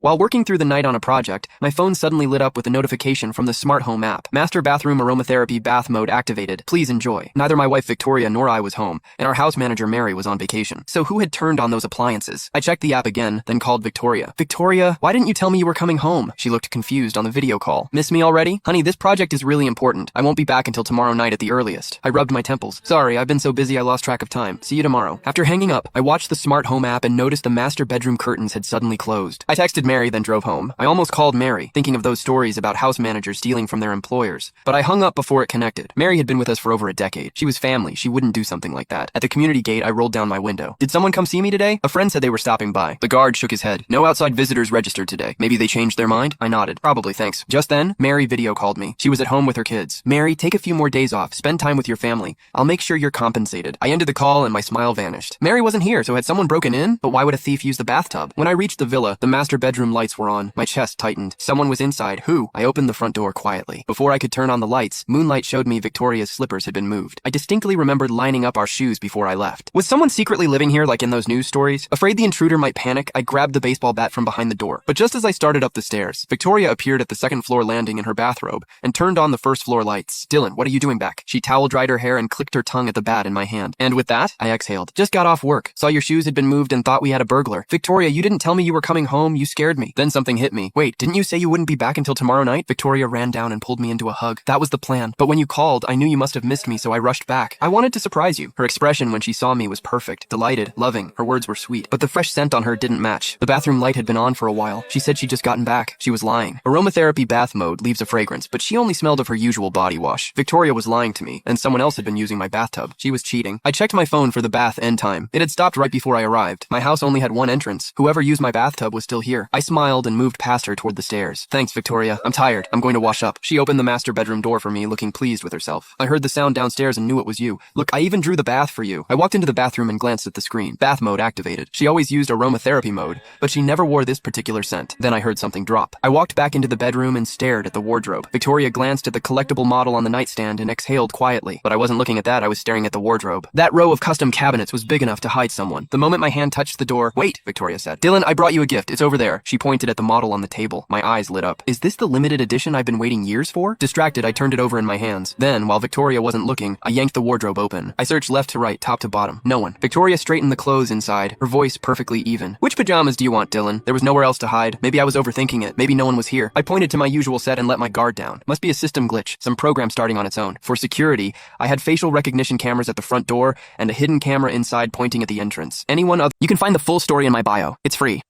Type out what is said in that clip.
While working through the night on a project, my phone suddenly lit up with a notification from the smart home app. Master bathroom aromatherapy bath mode activated. Please enjoy. Neither my wife Victoria nor I was home, and our house manager Mary was on vacation. So who had turned on those appliances? I checked the app again, then called Victoria. Victoria, why didn't you tell me you were coming home? She looked confused on the video call. Miss me already? Honey, this project is really important. I won't be back until tomorrow night at the earliest. I rubbed my temples. Sorry, I've been so busy I lost track of time. See you tomorrow. After hanging up, I watched the smart home app and noticed the master bedroom curtains had suddenly closed. I texted Mary, then drove home. I almost called Mary, thinking of those stories about house managers stealing from their employers. But I hung up before it connected. Mary had been with us for over a decade. She was family. She wouldn't do something like that. At the community gate, I rolled down my window. Did someone come see me today? A friend said they were stopping by. The guard shook his head. No outside visitors registered today. Maybe they changed their mind? I nodded. Probably, thanks. Just then, Mary video called me. She was at home with her kids. Mary, take a few more days off. Spend time with your family. I'll make sure you're compensated. I ended the call and my smile vanished. Mary wasn't here, so had someone broken in? But why would a thief use the bathtub? When I reached the villa, the master bedroom lights were on. My chest tightened. Someone was inside. Who? I opened the front door quietly. Before I could turn on the lights, moonlight showed me Victoria's slippers had been moved. I distinctly remembered lining up our shoes before I left. Was someone secretly living here like in those news stories? Afraid the intruder might panic, I grabbed the baseball bat from behind the door. But just as I started up the stairs, Victoria appeared at the second floor landing in her bathrobe and turned on the first floor lights. Dylan, what are you doing back? She towel dried her hair and clicked her tongue at the bat in my hand. And with that, I exhaled. Just got off work. Saw your shoes had been moved and thought we had a burglar. Victoria, you didn't tell me you were coming home. You scared me. Then something hit me. Wait, didn't you say you wouldn't be back until tomorrow night? Victoria ran down and pulled me into a hug. That was the plan. But when you called, I knew you must have missed me, so I rushed back. I wanted to surprise you. Her expression when she saw me was perfect. Delighted, loving. Her words were sweet. But the fresh scent on her didn't match. The bathroom light had been on for a while. She said she'd just gotten back. She was lying. Aromatherapy bath mode leaves a fragrance, but she only smelled of her usual body wash. Victoria was lying to me, and someone else had been using my bathtub. She was cheating. I checked my phone for the bath end time. It had stopped right before I arrived. My house only had one entrance. Whoever used my bathtub was still here. I smiled and moved past her toward the stairs. Thanks, Victoria. I'm tired. I'm going to wash up. She opened the master bedroom door for me, looking pleased with herself. I heard the sound downstairs and knew it was you. Look, I even drew the bath for you. I walked into the bathroom and glanced at the screen. Bath mode activated. She always used aromatherapy mode, but she never wore this particular scent. Then I heard something drop. I walked back into the bedroom and stared at the wardrobe. Victoria glanced at the collectible model on the nightstand and exhaled quietly. But I wasn't looking at that, I was staring at the wardrobe. That row of custom cabinets was big enough to hide someone. The moment my hand touched the door, "Wait," Victoria said. "Dylan, I brought you a gift. It's over there." She pointed at the model on the table. My eyes lit up. Is this the limited edition I've been waiting years for? Distracted, I turned it over in my hands. Then, while Victoria wasn't looking, I yanked the wardrobe open. I searched left to right, top to bottom. No one. Victoria straightened the clothes inside, her voice perfectly even. "Which pajamas do you want, Dylan?" There was nowhere else to hide. Maybe I was overthinking it. Maybe no one was here. I pointed to my usual set and let my guard down. Must be a system glitch, some program starting on its own. For security, I had facial recognition cameras at the front door and a hidden camera inside pointing at the entrance. You can find the full story in my bio. It's free.